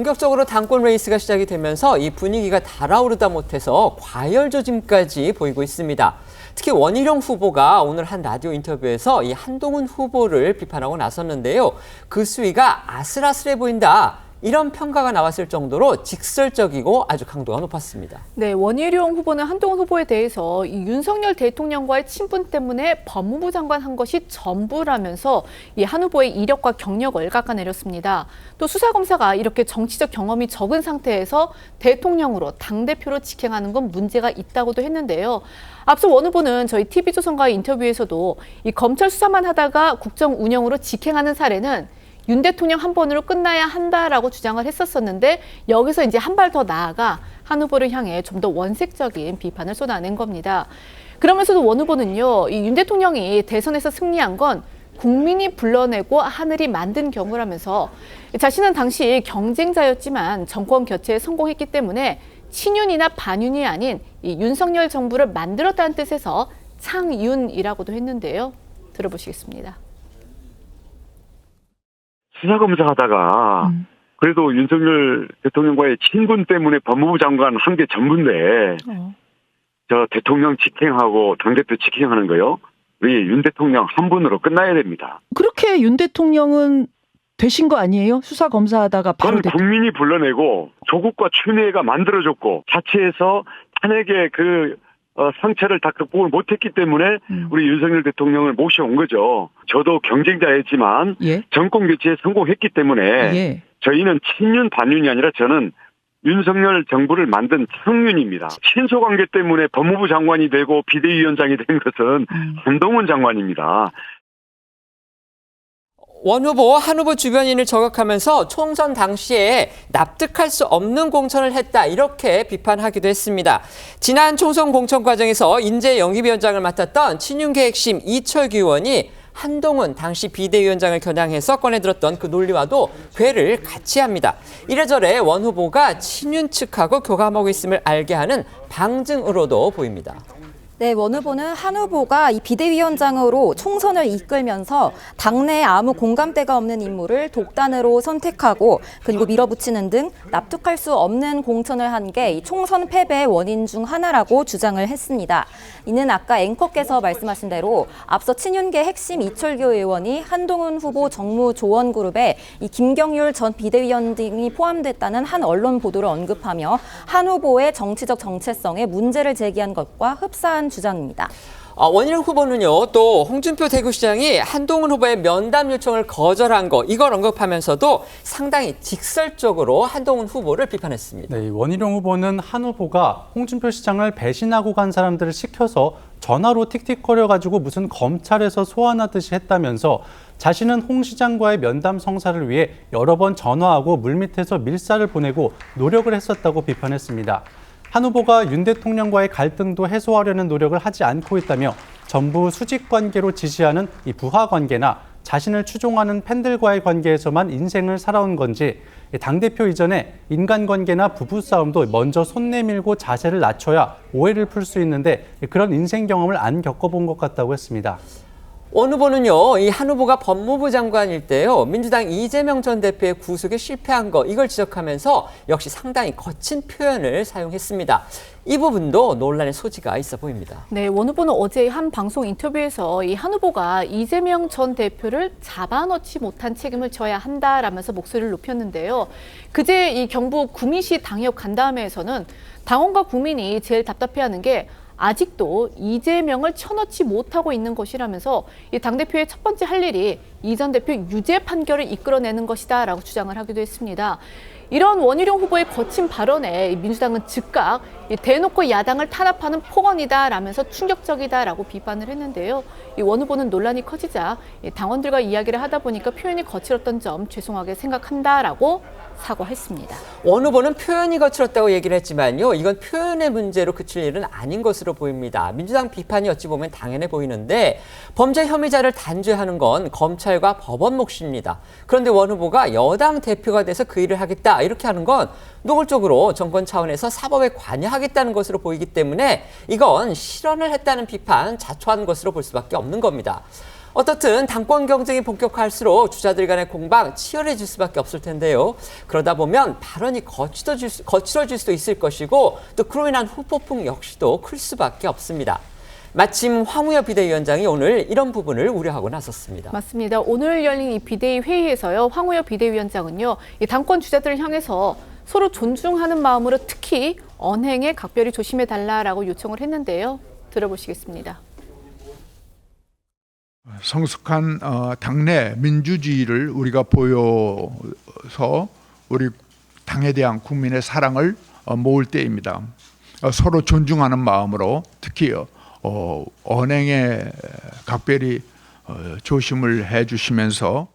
본격적으로 당권 레이스가 시작이 되면서 이 분위기가 달아오르다 못해서 과열 조짐까지 보이고 있습니다. 특히 원희룡 후보가 오늘 한 라디오 인터뷰에서 이 한동훈 후보를 비판하고 나섰는데요. 그 수위가 아슬아슬해 보인다. 이런 평가가 나왔을 정도로 직설적이고 아주 강도가 높았습니다. 네, 원희룡 후보는 한동훈 후보에 대해서 이 윤석열 대통령과의 친분 때문에 법무부 장관 한 것이 전부라면서 이 한 후보의 이력과 경력을 깎아내렸습니다. 또 수사검사가 이렇게 정치적 경험이 적은 상태에서 대통령으로 당대표로 직행하는 건 문제가 있다고도 했는데요. 앞서 원 후보는 저희 TV조선과의 인터뷰에서도 이 검찰 수사만 하다가 국정 운영으로 직행하는 사례는 윤 대통령 한 번으로 끝나야 한다라고 주장을 했었었는데 여기서 이제 한 발 더 나아가 한 후보를 향해 좀 더 원색적인 비판을 쏟아낸 겁니다. 그러면서도 원 후보는요, 이 윤 대통령이 대선에서 승리한 건 국민이 불러내고 하늘이 만든 경우라면서 자신은 당시 경쟁자였지만 정권 교체에 성공했기 때문에 친윤이나 반윤이 아닌 이 윤석열 정부를 만들었다는 뜻에서 창윤이라고도 했는데요. 들어보시겠습니다. 수사검사 하다가 그래도 윤석열 대통령과의 친분 때문에 법무부 장관 한 게 전부인데 저 대통령 직행하고 당대표 직행하는 거요? 우리 윤 대통령 한 분으로 끝나야 됩니다. 그렇게 윤 대통령은 되신 거 아니에요? 수사검사하다가 바로 그건 국민이 불러내고 조국과 추미애가 만들어줬고 자체에서 탄핵의 상처를 다 극복을 못했기 때문에 우리 윤석열 대통령을 모셔온 거죠. 저도 경쟁자였지만 정권 교체에 성공했기 때문에 저희는 친윤 반윤이 아니라 저는 윤석열 정부를 만든 창윤입니다. 친소관계 때문에 법무부 장관이 되고 비대위원장이 된 것은 한동훈 장관입니다. 원 후보, 한 후보 주변인을 저격하면서 총선 당시에 납득할 수 없는 공천을 했다. 이렇게 비판하기도 했습니다. 지난 총선 공천 과정에서 인재 영입위원장을 맡았던 친윤계 핵심 이철규 의원이 한동훈 당시 비대위원장을 겨냥해서 꺼내들었던 그 논리와도 궤를 같이 합니다. 이래저래 원 후보가 친윤 측하고 교감하고 있음을 알게 하는 방증으로도 보입니다. 네, 원 후보는 한 후보가 이 비대위원장으로 총선을 이끌면서 당내에 아무 공감대가 없는 인물을 독단으로 선택하고 그리고 밀어붙이는 등 납득할 수 없는 공천을 한 게 이 총선 패배의 원인 중 하나라고 주장을 했습니다. 이는 아까 앵커께서 말씀하신 대로 앞서 친윤계 핵심 이철규 의원이 한동훈 후보 정무조언그룹에 이 김경률 전 비대위원 등이 포함됐다는 한 언론 보도를 언급하며 한 후보의 정치적 정체성에 문제를 제기한 것과 흡사한 주장입니다. 원희룡 후보는요, 또 홍준표 대구시장이 한동훈 후보의 면담 요청을 거절한 거, 이걸 언급하면서도 상당히 직설적으로 한동훈 후보를 비판했습니다. 네, 원희룡 후보는 한 후보가 홍준표 시장을 배신하고 간 사람들을 시켜서 전화로 틱틱거려가지고 무슨 검찰에서 소환하듯이 했다면서 자신은 홍 시장과의 면담 성사를 위해 여러 번 전화하고 물밑에서 밀사를 보내고 노력을 했었다고 비판했습니다. 한 후보가 윤 대통령과의 갈등도 해소하려는 노력을 하지 않고 있다며 전부 수직 관계로 지시하는 이 부하 관계나 자신을 추종하는 팬들과의 관계에서만 인생을 살아온 건지 당대표 이전에 인간관계나 부부싸움도 먼저 손 내밀고 자세를 낮춰야 오해를 풀 수 있는데 그런 인생 경험을 안 겪어본 것 같다고 했습니다. 원 후보는요, 이 한 후보가 법무부 장관일 때요, 민주당 이재명 전 대표의 구속에 실패한 거, 이걸 지적하면서 역시 상당히 거친 표현을 사용했습니다. 이 부분도 논란의 소지가 있어 보입니다. 네, 원 후보는 어제 한 방송 인터뷰에서 이 한 후보가 이재명 전 대표를 잡아넣지 못한 책임을 져야 한다라면서 목소리를 높였는데요. 그제 이 경북 구미시 당협 간담회에서는 당원과 국민이 제일 답답해하는 게 아직도 이재명을 쳐넣지 못하고 있는 것이라면서 이 당대표의 첫 번째 할 일이 이 전 대표 유죄 판결을 이끌어내는 것이다라고 주장을 하기도 했습니다. 이런 원희룡 후보의 거친 발언에 민주당은 즉각 대놓고 야당을 탄압하는 폭언이다라면서 충격적이다라고 비판을 했는데요. 이 원 후보는 논란이 커지자 당원들과 이야기를 하다 보니까 표현이 거칠었던 점 죄송하게 생각한다라고 사과했습니다. 원 후보는 표현이 거칠었다고 얘기를 했지만요, 이건 표현의 문제로 그칠 일은 아닌 것으로 보입니다. 민주당 비판이 어찌 보면 당연해 보이는데 범죄 혐의자를 단죄하는 건 검찰과 법원 몫입니다. 그런데 원 후보가 여당 대표가 돼서 그 일을 하겠다 이렇게 하는 건 노골적으로 정권 차원에서 사법에 관여하겠다는 것으로 보이기 때문에 이건 실언을 했다는 비판, 자초한 것으로 볼 수밖에 없는 겁니다. 어떻든 당권 경쟁이 본격화할수록 주자들 간의 공방 치열해질 수밖에 없을 텐데요. 그러다 보면 발언이 거칠어질 수도 있을 것이고 또 그로 인한 후폭풍 역시도 클 수밖에 없습니다. 마침 황우여 비대위원장이 오늘 이런 부분을 우려하고 나섰습니다. 맞습니다. 오늘 열린 이 비대위 회의에서요. 황우여 비대위원장은요. 이 당권 주자들을 향해서 서로 존중하는 마음으로 특히 언행에 각별히 조심해달라라고 요청을 했는데요. 들어보시겠습니다. 성숙한 당내 민주주의를 우리가 보여서 우리 당에 대한 국민의 사랑을 모을 때입니다. 서로 존중하는 마음으로 특히 언행에 각별히 조심을 해주시면서